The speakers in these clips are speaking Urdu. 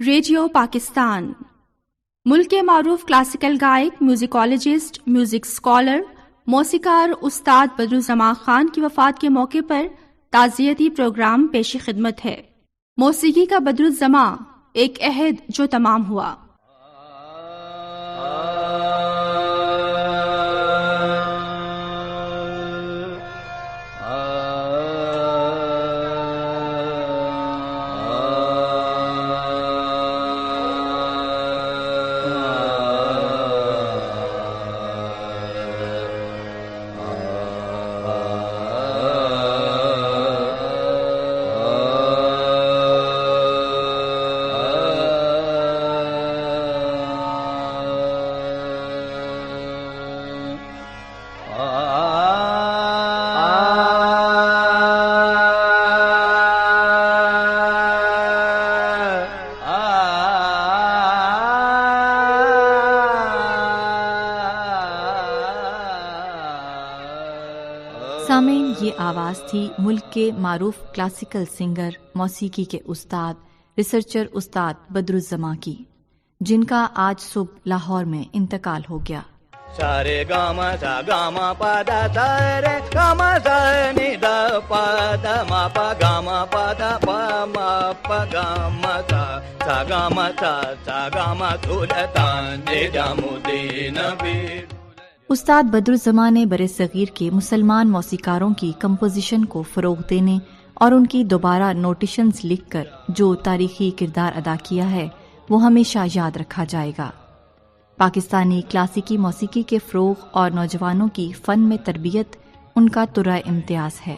ریڈیو پاکستان ملک کے معروف کلاسیکل گائک، میوزیکالوجسٹ، میوزک اسکالر، موسیقار استاد بدرالزماں خان کی وفات کے موقع پر تعزیتی پروگرام پیش خدمت ہے۔ موسیقی کا بدرالزماں، ایک عہد جو تمام ہوا۔ سامعین، یہ آواز تھی ملک کے معروف کلاسیکل سنگر، موسیقی کے استاد، ریسرچر استاد بدرالزماں کی، جن کا آج صبح لاہور میں انتقال ہو گیا۔ سارے گاما سا گاما پادا سارے گاما سا نی دا پادا ما پا گاما پادا پا ما پا گاما سا گاما سا گاما سولتان دے جامودین بیر۔ استاد بدرالزماں نے برصغیر کے مسلمان موسیقاروں کی کمپوزیشن کو فروغ دینے اور ان کی دوبارہ نوٹیشنز لکھ کر جو تاریخی کردار ادا کیا ہے وہ ہمیشہ یاد رکھا جائے گا۔ پاکستانی کلاسیکی موسیقی کے فروغ اور نوجوانوں کی فن میں تربیت ان کا ترہ امتیاز ہے۔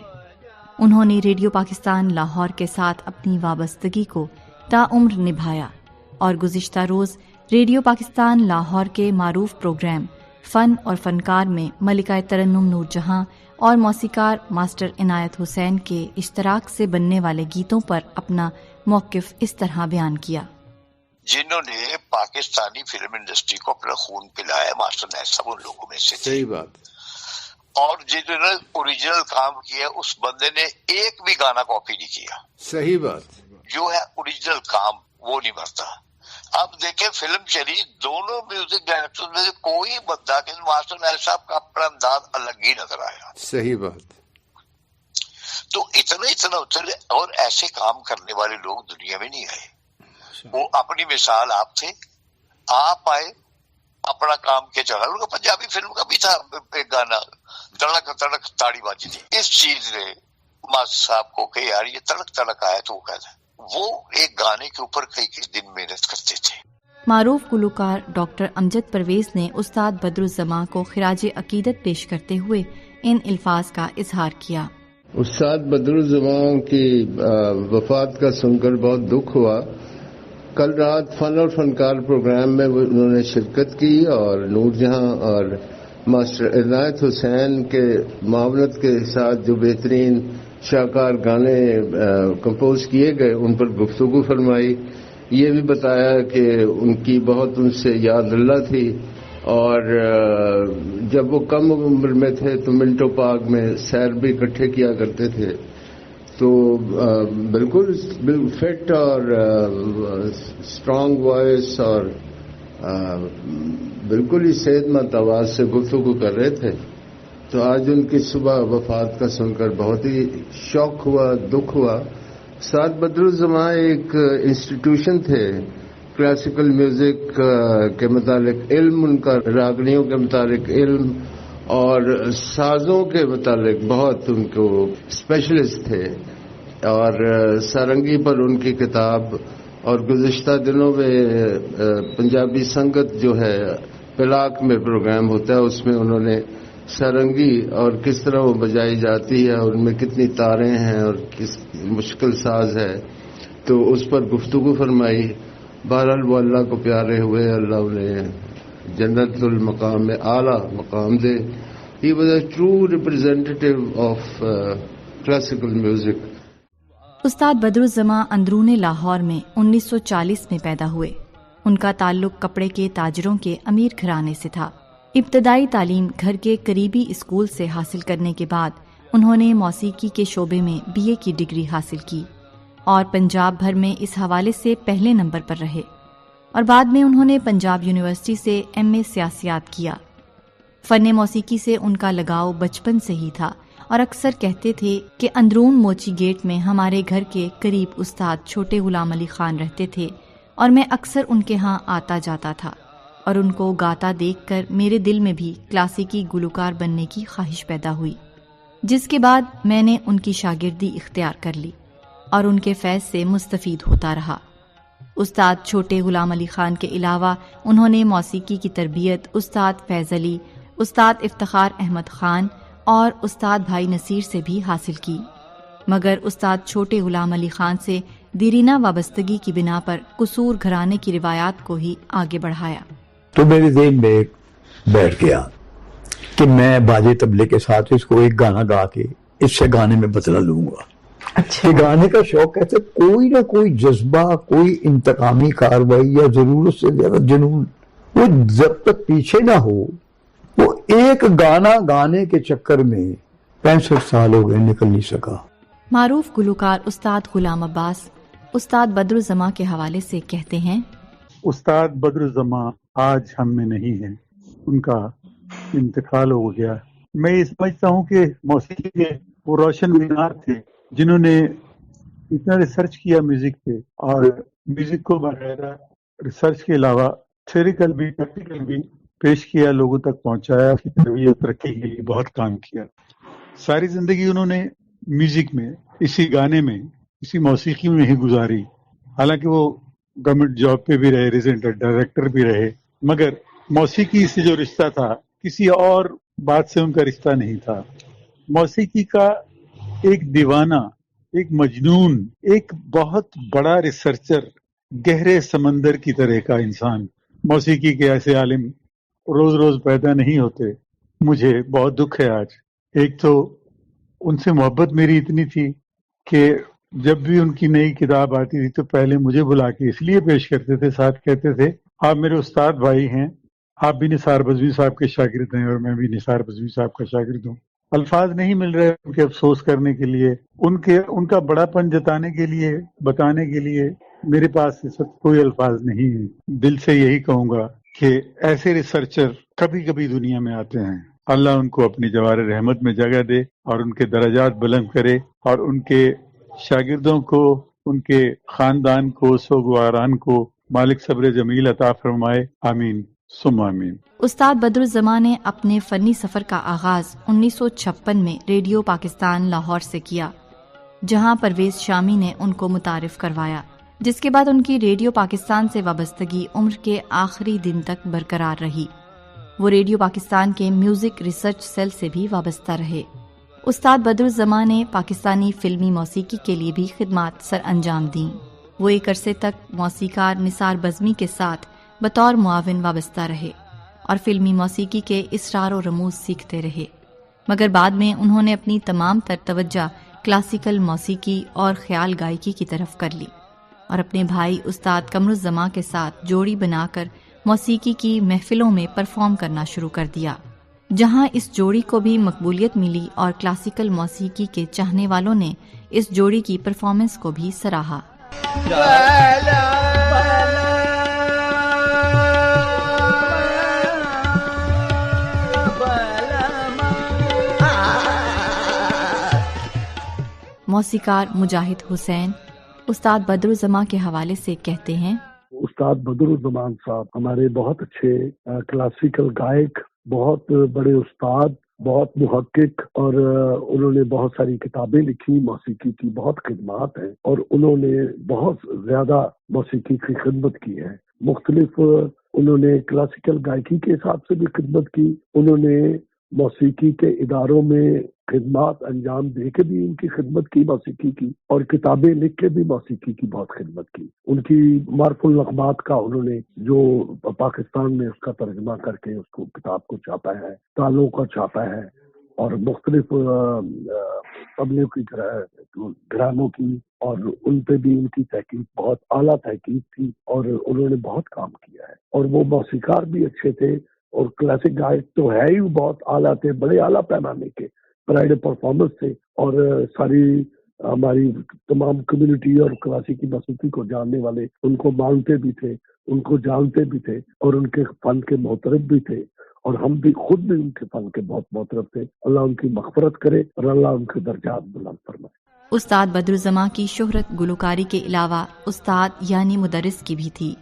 انہوں نے ریڈیو پاکستان لاہور کے ساتھ اپنی وابستگی کو تاعمر نبھایا اور گزشتہ روز ریڈیو پاکستان لاہور کے معروف پروگرام فن اور فنکار میں ملکہ ترنم نور جہاں اور موسیقار ماسٹر عنایت حسین کے اشتراک سے بننے والے گیتوں پر اپنا موقف اس طرح بیان کیا۔ جنہوں نے پاکستانی فلم انڈسٹری کو اپنا خون پلایا، ماسٹر عنایت صاحب ان لوگوں میں سے صحیح بات، اور جنہوں نے اوریجنل کام کیا اس بندے نے ایک بھی گانا کاپی نہیں کیا۔ صحیح بات، جو ہے اوریجنل کام وہ نہیں مرتا۔ اب دیکھیں فلم چلی، دونوں میوزک ڈائریکٹر میں سے کوئی بندہ کہ ماسٹر عنایت صاحب کا اپنا انداز الگ ہی نظر آیا۔ صحیح بات، تو اتنا اترے اور ایسے کام کرنے والے لوگ دنیا میں نہیں آئے۔ وہ اپنی مثال آپ تھے، آپ آئے اپنا کام کے چلا۔ ان کا پنجابی فلم کا بھی تھا ایک گانا، تڑک تڑک تاڑی باجی تھی۔ اس چیز نے ماسٹر صاحب کو کہ یار یہ تڑک تڑک آیا تو وہ کہتا ہے وہ ایک گانے کے اوپر کئی دن محنت کرتے تھے۔ معروف گلوکار ڈاکٹر امجد پرویز نے استاد بدرالزماں کو خراج عقیدت پیش کرتے ہوئے ان الفاظ کا اظہار کیا۔ استاد بدرالزماں کی وفات کا سن کر بہت دکھ ہوا۔ کل رات فن اور فنکار پروگرام میں انہوں نے شرکت کی اور نور جہاں اور ماسٹر عنایت حسین کے معاونت کے ساتھ جو بہترین شاہکار گانے کمپوز کیے گئے ان پر گفتگو فرمائی۔ یہ بھی بتایا کہ ان کی بہت ان سے یاد اللہ تھی، اور جب وہ کم عمر میں تھے تو منٹو پارک میں سیر بھی اکٹھے کیا کرتے تھے۔ تو بالکل فٹ اور اسٹرانگ وائس اور بالکل ہی صحت مند آواز سے گفتگو کر رہے تھے۔ تو آج ان کی صبح وفات کا سن کر بہت ہی شوق ہوا، دکھ ہوا۔ استاد بدرالزماں ایک انسٹیٹیوشن تھے، کلاسیکل میوزک کے متعلق علم، ان کا راگنیوں کے متعلق علم اور سازوں کے متعلق بہت ان کو اسپیشلسٹ تھے، اور سارنگی پر ان کی کتاب، اور گزشتہ دنوں میں پنجابی سنگت جو ہے پلاک میں پروگرام ہوتا ہے اس میں انہوں نے سارنگی اور کس طرح وہ بجائی جاتی ہے اور ان میں کتنی تاریں ہیں اور کس مشکل ساز ہے تو اس پر گفتگو فرمائی۔ بہرحال وہ اللہ کو پیارے ہوئے، اللہ انہیں جنت المقام میں اعلیٰ مقام دے۔ He was a true representative of classical music. Ustad Badruzzaman اندرون لاہور میں 1940 میں پیدا ہوئے۔ ان کا تعلق کپڑے کے تاجروں کے امیر گھرانے سے تھا۔ ابتدائی تعلیم گھر کے قریبی اسکول سے حاصل کرنے کے بعد انہوں نے موسیقی کے شعبے میں BA کی ڈگری حاصل کی۔ اور پنجاب بھر میں اس حوالے سے پہلے نمبر پر رہے، اور بعد میں انہوں نے پنجاب یونیورسٹی سے ایم اے سیاسیات کیا۔ فن موسیقی سے ان کا لگاؤ بچپن سے ہی تھا، اور اکثر کہتے تھے کہ اندرون موچی گیٹ میں ہمارے گھر کے قریب استاد چھوٹے غلام علی خان رہتے تھے، اور میں اکثر ان کے ہاں آتا جاتا تھا، اور ان کو گاتا دیکھ کر میرے دل میں بھی کلاسیکی گلوکار بننے کی خواہش پیدا ہوئی، جس کے بعد میں نے ان کی شاگردی اختیار کر لی اور ان کے فیض سے مستفید ہوتا رہا۔ استاد چھوٹے غلام علی خان کے علاوہ انہوں نے موسیقی کی تربیت استاد فیض علی، استاد افتخار احمد خان اور استاد بھائی نصیر سے بھی حاصل کی، مگر استاد چھوٹے غلام علی خان سے دیرینہ وابستگی کی بنا پر قصور گھرانے کی روایات کو ہی آگے بڑھایا۔ تو میرے ذہن میں بیٹھ گیا کہ میں باجے طبلے کے ساتھ اس کو ایک گانا گا کے اس سے گانے میں بدلہ لوں گا۔ اچھا، گانے کا شوق کہتے کوئی نہ کوئی جذبہ، کوئی انتقامی کاروائی یا ضرورت سے زیادہ جنون، وہ جب تک پیچھے نہ ہو، وہ ایک گانا گانے کے چکر میں 65 سال ہو گئے نکل نہیں سکا۔ معروف گلوکار استاد غلام عباس استاد بدرالزماں کے حوالے سے کہتے ہیں، استاد بدرالزماں آج ہم میں نہیں ہیں، ان کا انتقال ہو گیا۔ میں یہ سمجھتا ہوں کہ موسیقی کے وہ روشن مینار تھے جنہوں نے اتنا ریسرچ کیا میوزک پہ، اور میوزک کو باقاعدہ ریسرچ کے علاوہ تھیوریکل بھی پریکٹیکل بھی پیش کیا، لوگوں تک پہنچایا، اس کی تربیت ترقی کے لیے بہت کام کیا۔ ساری زندگی انہوں نے میوزک میں، اسی گانے میں، اسی موسیقی میں ہی گزاری۔ حالانکہ وہ گورنمنٹ جاب پہ بھی رہے، ریزیڈنٹ ڈائریکٹر بھی رہے، مگر موسیقی سے جو رشتہ تھا کسی اور بات سے ان کا رشتہ نہیں تھا۔ موسیقی کا ایک دیوانہ، ایک مجنون، ایک بہت بڑا ریسرچر، گہرے سمندر کی طرح کا انسان۔ موسیقی کے ایسے عالم روز روز پیدا نہیں ہوتے۔ مجھے بہت دکھ ہے آج۔ ایک تو ان سے محبت میری اتنی تھی کہ جب بھی ان کی نئی کتاب آتی تھی تو پہلے مجھے بلا کے اس لیے پیش کرتے تھے، ساتھ کہتے تھے آپ میرے استاد بھائی ہیں، آپ بھی نثار بزمی صاحب کے شاگرد ہیں اور میں بھی نثار بزمی صاحب کا شاگرد ہوں۔ الفاظ نہیں مل رہے ان کے افسوس کرنے کے لیے، ان کا بڑا پن جتانے کے لیے، بتانے کے لیے میرے پاس اس وقت کوئی الفاظ نہیں ہیں۔ دل سے یہی کہوں گا کہ ایسے ریسرچر کبھی کبھی دنیا میں آتے ہیں، اللہ ان کو اپنی جوار رحمت میں جگہ دے اور ان کے درجات بلند کرے، اور ان کے شاگردوں کو، ان کے خاندان کو، سوگواران کو مالک صبر جمیل عطا فرمائے، آمین ثم آمین۔ استاد بدرالزماں نے اپنے فنی سفر کا آغاز 1956 میں ریڈیو پاکستان لاہور سے کیا، جہاں پرویز شامی نے ان کو متعارف کروایا، جس کے بعد ان کی ریڈیو پاکستان سے وابستگی عمر کے آخری دن تک برقرار رہی۔ وہ ریڈیو پاکستان کے میوزک ریسرچ سیل سے بھی وابستہ رہے۔ استاد بدرالزماں نے پاکستانی فلمی موسیقی کے لیے بھی خدمات سر انجام دیں۔ وہ ایک عرصے تک موسیقار نثار بزمی کے ساتھ بطور معاون وابستہ رہے اور فلمی موسیقی کے اسرار و رموز سیکھتے رہے، مگر بعد میں انہوں نے اپنی تمام تر توجہ کلاسیکل موسیقی اور خیال گائیکی کی طرف کر لی، اور اپنے بھائی استاد قمرالزماں کے ساتھ جوڑی بنا کر موسیقی کی محفلوں میں پرفارم کرنا شروع کر دیا، جہاں اس جوڑی کو بھی مقبولیت ملی اور کلاسیکل موسیقی کے چاہنے والوں نے اس جوڑی کی پرفارمنس کو بھی سراہا۔ موسیقار مجاہد حسین استاد بدرالزماں کے حوالے سے کہتے ہیں، استاد بدرالزماں صاحب ہمارے بہت اچھے کلاسیکل گائک، بہت بڑے استاد، بہت محقق، اور انہوں نے بہت ساری کتابیں لکھی، موسیقی کی بہت خدمات ہیں، اور انہوں نے بہت زیادہ موسیقی کی خدمت کی ہے۔ مختلف انہوں نے کلاسیکل گائکی کے حساب سے بھی خدمت کی، انہوں نے موسیقی کے اداروں میں خدمات انجام دے کے بھی ان کی خدمت کی موسیقی کی، اور کتابیں لکھ کے بھی موسیقی کی بہت خدمت کی۔ ان کی معرف النغمات کا انہوں نے جو پاکستان میں اس کا ترجمہ کر کے اس کو کتاب کو چھاپا ہے، تالوں کا چھاپا ہے، اور مختلف طبلوں کی گھرانوں کی، اور ان پہ بھی ان کی تحقیق بہت اعلیٰ تحقیق تھی، اور انہوں نے بہت کام کیا ہے، اور وہ موسیقار بھی اچھے تھے، اور کلاسک گائک تو ہے ہی بہت اعلیٰ تھے، بڑے اعلیٰ پیمانے کے پرائڈ پرفارمنس تھے، اور ساری ہماری تمام کمیونٹی اور کلاسیکی موسیقی کو جاننے والے ان کو مانتے بھی تھے، ان کو جانتے بھی تھے اور ان کے فن کے محترف بھی تھے، اور ہم بھی خود بھی ان کے فن کے بہت محترف تھے۔ اللہ ان کی مغفرت کرے اور اللہ ان کے درجات بلند فرمائے۔ استاد بدرالزماں کی شہرت گلوکاری کے علاوہ استاد یعنی مدرس کی بھی تھی،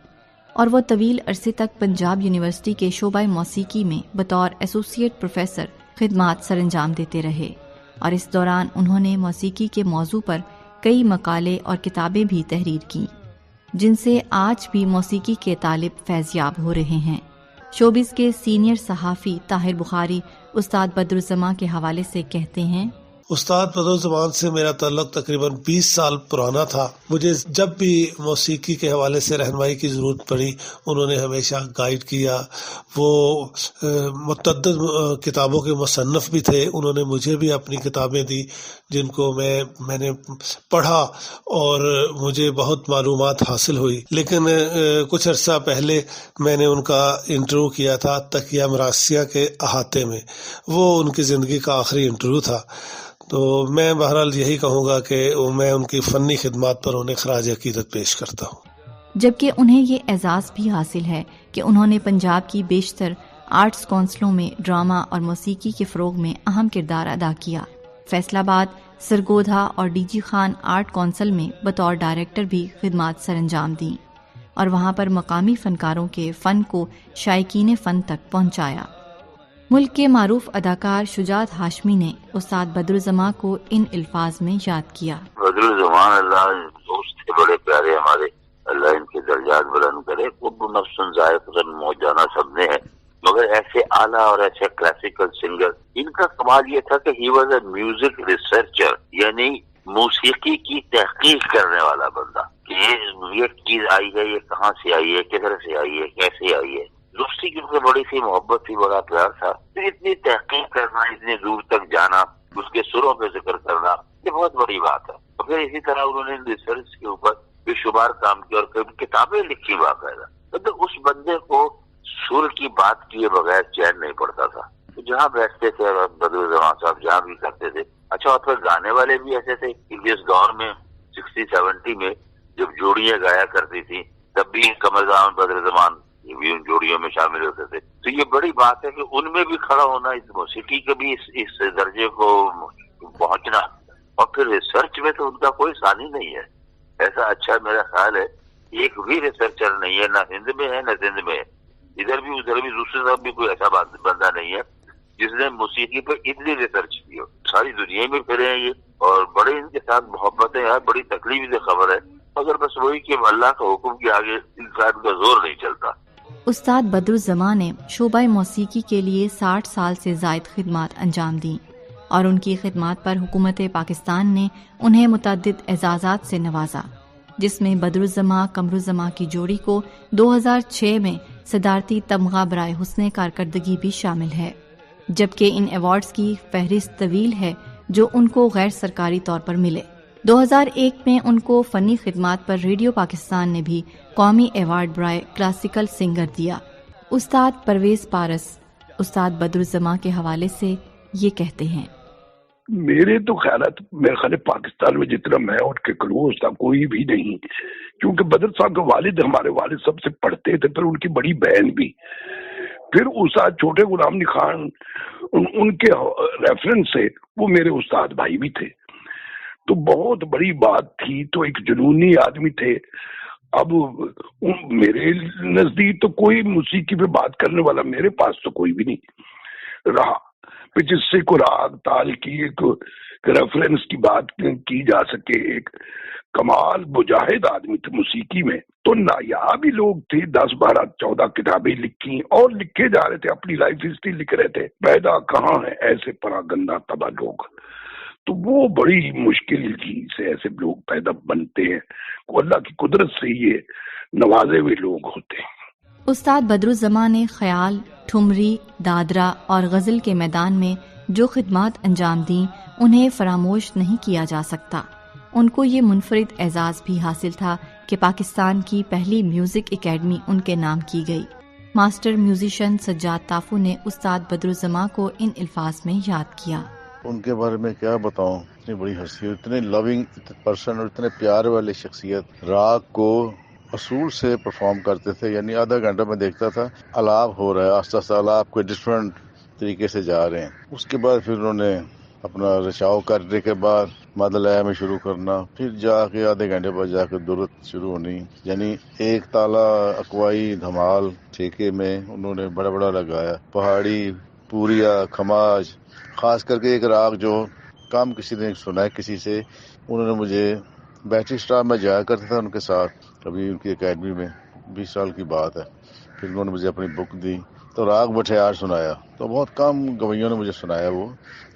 اور وہ طویل عرصے تک پنجاب یونیورسٹی کے شعبہ موسیقی میں بطور ایسوسیٹ پروفیسر خدمات سر انجام دیتے رہے، اور اس دوران انہوں نے موسیقی کے موضوع پر کئی مقالے اور کتابیں بھی تحریر کیں، جن سے آج بھی موسیقی کے طالب فیضیاب ہو رہے ہیں۔ شوبز کے سینئر صحافی طاہر بخاری استاد بدرالزماں کے حوالے سے کہتے ہیں، استاد بدرالزماں سے میرا تعلق تقریباً 20 سال پرانا تھا۔ مجھے جب بھی موسیقی کے حوالے سے رہنمائی کی ضرورت پڑی انہوں نے ہمیشہ گائیڈ کیا۔ وہ متعدد کتابوں کے مصنف بھی تھے، انہوں نے مجھے بھی اپنی کتابیں دی جن کو میں نے پڑھا اور مجھے بہت معلومات حاصل ہوئی۔ لیکن کچھ عرصہ پہلے میں نے ان کا انٹرویو کیا تھا تقیہ مراسیہ کے احاطے میں، وہ ان کی زندگی کا آخری انٹرویو تھا۔ تو میں بہرحال یہی کہوں گا کہ میں ان کی فنی خدمات پر انہیں خراج عقیدت پیش کرتا ہوں۔ جبکہ انہیں یہ اعزاز بھی حاصل ہے کہ انہوں نے پنجاب کی بیشتر آرٹس کونسلوں میں ڈرامہ اور موسیقی کے فروغ میں اہم کردار ادا کیا۔ فیصل آباد، سرگودھا اور D G Khan art council میں بطور ڈائریکٹر بھی خدمات سر انجام دیں اور وہاں پر مقامی فنکاروں کے فن کو شائقین فن تک پہنچایا۔ ملک کے معروف اداکار شجاعت ہاشمی نے استاد بدرالزماں کو ان الفاظ میں یاد کیا۔ بدرالزماں اللہ دوست تھے، بڑے پیارے ہمارے، اللہ ان کے درجات بلند کرے۔ قرب نفس ذائقۃ الموت جانا سب نے ہے، مگر ایسے اعلیٰ اور ایسے کلاسیکل سنگر، ان کا کمال یہ تھا کہ ہی واز اے میوزک ریسرچر، یعنی موسیقی کی تحقیق کرنے والا بندہ کہ یہ چیز آئی ہے، یہ کہاں سے آئی ہے، کدھر سے آئی ہے، کیسے آئی ہے۔ دوستی کی سے بڑی سی محبت تھی، بڑا پیار تھا۔ پھر اتنی تحقیق کرنا، اتنی دور تک جانا، اس کے سروں پہ ذکر کرنا، یہ بہت بڑی بات ہے۔ اور پھر اسی طرح انہوں نے ریسرچ کے اوپر بے شمار کام کیا اور کتابیں لکھی باقاعدہ۔ مطلب اس بندے کو سر کی بات کیے بغیر چین نہیں پڑتا تھا۔ جہاں بیٹھتے تھے بدرالزماں صاحب، جہاں بھی کرتے تھے اچھا۔ اور پھر گانے والے بھی ایسے تھے کہ اس دور میں 60-70 میں جب جوڑیاں گایا کرتی تھی تب بھی قمرزمان بدرالزماں یہ بھی ان جوڑیوں میں شامل ہوتے تھے۔ تو یہ بڑی بات ہے کہ ان میں بھی کھڑا ہونا، اس موسیقی کے بھی اس درجے کو پہنچنا، اور پھر ریسرچ میں تو ان کا کوئی ثانی نہیں ہے۔ ایسا اچھا میرا خیال ہے ایک بھی ریسرچر نہیں ہے، نہ ہند میں ہے نہ سندھ میں ہے، ادھر بھی ادھر بھی دوسری طرف بھی کوئی ایسا بندہ نہیں ہے جس نے موسیقی پہ اتنی ریسرچ کی ہو۔ ساری دنیا میں پھرے ہیں یہ، اور بڑے ان کے ساتھ محبتیں ہیں، بڑی تکلیف سے خبر ہے، مگر بس وہی کہ اللہ کا حکم کے آگے انسان کا زور نہیں چلتا۔ استاد بدرالزماں نے شعبہ موسیقی کے لیے 60 سال سے زائد خدمات انجام دیں، اور ان کی خدمات پر حکومت پاکستان نے انہیں متعدد اعزازات سے نوازا، جس میں بدرالزماں قمرالزماں کی جوڑی کو 2006 میں صدارتی تمغہ برائے حسن کارکردگی بھی شامل ہے، جبکہ ان ایوارڈز کی فہرست طویل ہے جو ان کو غیر سرکاری طور پر ملے۔ 2001 میں ان کو فنی خدمات پر ریڈیو پاکستان نے بھی قومی ایوارڈ برائے کلاسیکل سنگر دیا۔ استاد پرویز پارس استاد بدرالزماں کے حوالے سے یہ کہتے ہیں، میرے تو خیالات میرے خیال پاکستان میں جتنا میں ان کے کلوز تھا کوئی بھی نہیں، کیونکہ بدر صاحب کے والد ہمارے والد سب سے پڑھتے تھے، پھر ان کی بڑی بہن بھی، پھر استاد چھوٹے غلام علی خان ان کے ریفرنس سے وہ میرے استاد بھائی بھی تھے، تو بہت بڑی بات تھی۔ تو ایک جنونی آدمی تھے۔ اب میرے نزدیک تو کوئی موسیقی پہ بات کرنے والا میرے پاس تو کوئی بھی نہیں رہا، جس سے کو راگ تال کی ایک ریفرنس کی بات کی جا سکے۔ ایک کمال مجاہد آدمی تھے موسیقی میں، تو نایاب ہی لوگ تھے، 10 12 14 کتابیں لکھی اور لکھے جا رہے تھے، اپنی لائف ہسٹری لکھ رہے تھے۔ پیدا کہاں ہے ایسے پراگندہ تباہ لوگ، تو وہ بڑی مشکل سے ایسے لوگ پیدا بنتے ہیں، اللہ کی قدرت سے یہ نوازے ہوئے لوگ ہوتے ہیں۔ استاد بدرالزماں نے خیال، ٹھمری، دادرا اور غزل کے میدان میں جو خدمات انجام دیں انہیں فراموش نہیں کیا جا سکتا۔ ان کو یہ منفرد اعزاز بھی حاصل تھا کہ پاکستان کی پہلی میوزک اکیڈمی ان کے نام کی گئی۔ ماسٹر میوزیشین سجاد تافو نے استاد بدرالزماں کو ان الفاظ میں یاد کیا، ان کے بارے میں کیا بتاؤں، اتنی بڑی ہستی، اتنے لونگ پرسن اور اتنے پیار والی شخصیت راگ کو اصول سے پرفارم کرتے تھے. یعنی آدھا گھنٹہ میں دیکھتا تھا الاپ ہو رہا ہے، آہستہ آہستہ الاپ کوئی ڈفرینٹ طریقے سے جا رہے ہیں. اس کے بعد پھر انہوں نے اپنا رچاؤ کرنے کے بعد مدلے میں شروع کرنا، پھر جا کے آدھے گھنٹے بعد جا کے درت شروع ہونی. یعنی ایک تالا اکوائی دھمال ٹھیکے میں انہوں نے بڑا بڑا لگایا. پہاڑی، پوریا، کھماج، خاص کر کے ایک راگ جو کم کسی نے سنا ہے کسی سے، انہوں نے مجھے بیٹری اسٹاف میں جایا کرتا تھا ان کے ساتھ ابھی ان کی اکیڈمی میں، 20 سال کی بات ہے. پھر انہوں نے مجھے اپنی بک دی تو راگ بٹھیار سنایا. تو بہت کم گویوں نے مجھے سنایا وہ،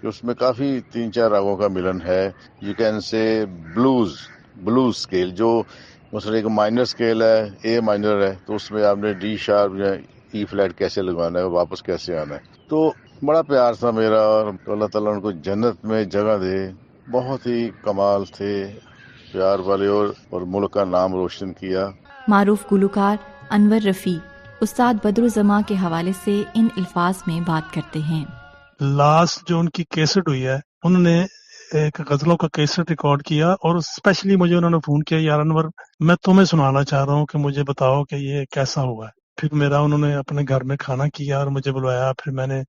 کہ اس میں کافی 3-4 راگوں کا ملن ہے. You can say blues scale, جو مثلا ایک مائنر اسکیل ہے، اے مائنر ہے، تو اس میں آپ نے ڈی شارپ یا ای فلیٹ کیسے لگانا ہے، واپس کیسے آنا ہے. تو بڑا پیار تھا میرا، اور اللہ تعالیٰ ان کو جنت میں جگہ دے. بہت ہی کمال تھے، پیار والے، اور ملک کا نام روشن کیا. معروف گلوکار انور رفیع استاد بدرالزماں کے حوالے سے ان الفاظ میں بات کرتے ہیں. لاسٹ جو ان کی کیسٹ ہوئی ہے، انہوں نے ایک غزلوں کا کیسٹ ریکارڈ کیا، اور اسپیشلی مجھے انہوں نے فون کیا، یار انور میں تمہیں سنانا چاہ رہا ہوں کہ مجھے بتاؤ کہ یہ کیسا ہوا ہے. پھر میرا انہوں نے اپنے گھر میں کھانا کیا اور مجھے بلوایا. پھر میں نے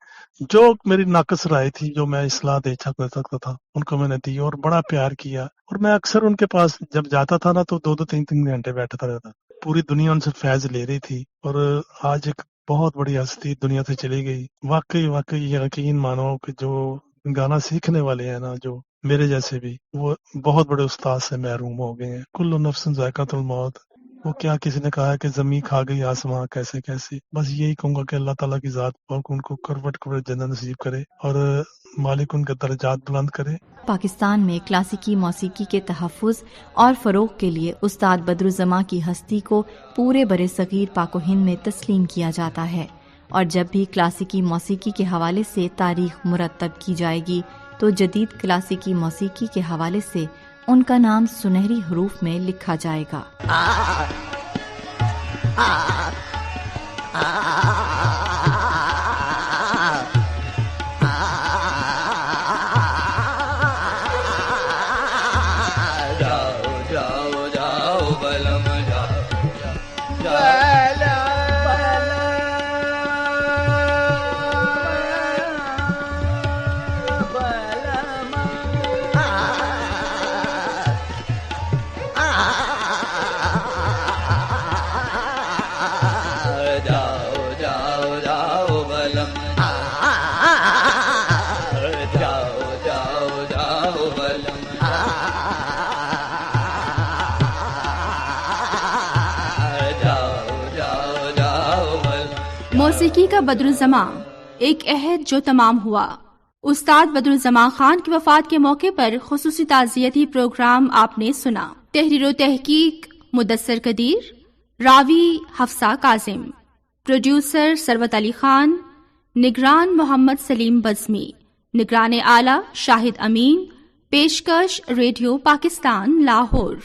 جو میری ناقص رائے تھی، جو میں اصلاح دے سکتا تھا، ان کو میں نے دی، اور بڑا پیار کیا. اور میں اکثر ان کے پاس جب جاتا تھا نا تو 2-3 گھنٹے بیٹھتا رہتا. پوری دنیا ان سے فیض لے رہی تھی، اور آج ایک بہت بڑی ہستی دنیا سے چلی گئی. واقعی یقین مانو کہ جو گانا سیکھنے والے ہیں نا، جو میرے جیسے بھی، وہ بہت بڑے استاد سے محروم ہو گئے ہیں. کل نفس ذائقۃ الموت. وہ کیا کسی نے کہا ہے کہ زمین کھا گئی آسماں کیسے کیسے. بس یہی کہوں گا کہ اللہ تعالیٰ کی ذات پاک ان کو کروٹ جنت نصیب کرے، اور مالک ان کے درجات بلند کرے. پاکستان میں کلاسیکی موسیقی کے تحفظ اور فروغ کے لیے استاد بدرالزماں کی ہستی کو پورے برصغیر پاک و ہند میں تسلیم کیا جاتا ہے، اور جب بھی کلاسیکی موسیقی کے حوالے سے تاریخ مرتب کی جائے گی تو جدید کلاسیکی موسیقی کے حوالے سے ان کا نام سنہری حروف میں لکھا جائے گا. موسیقی کا بدرالزماں، ایک عہد جو تمام ہوا. استاد بدرالزماں خان کی وفات کے موقع پر خصوصی تعزیتی پروگرام آپ نے سنا. تحریر و تحقیق مدثر قدیر، راوی حفصہ کاظم، پروڈیوسر سروت علی خان، نگران محمد سلیم بزمی، نگران اعلیٰ شاہد امین. پیشکش ریڈیو پاکستان لاہور.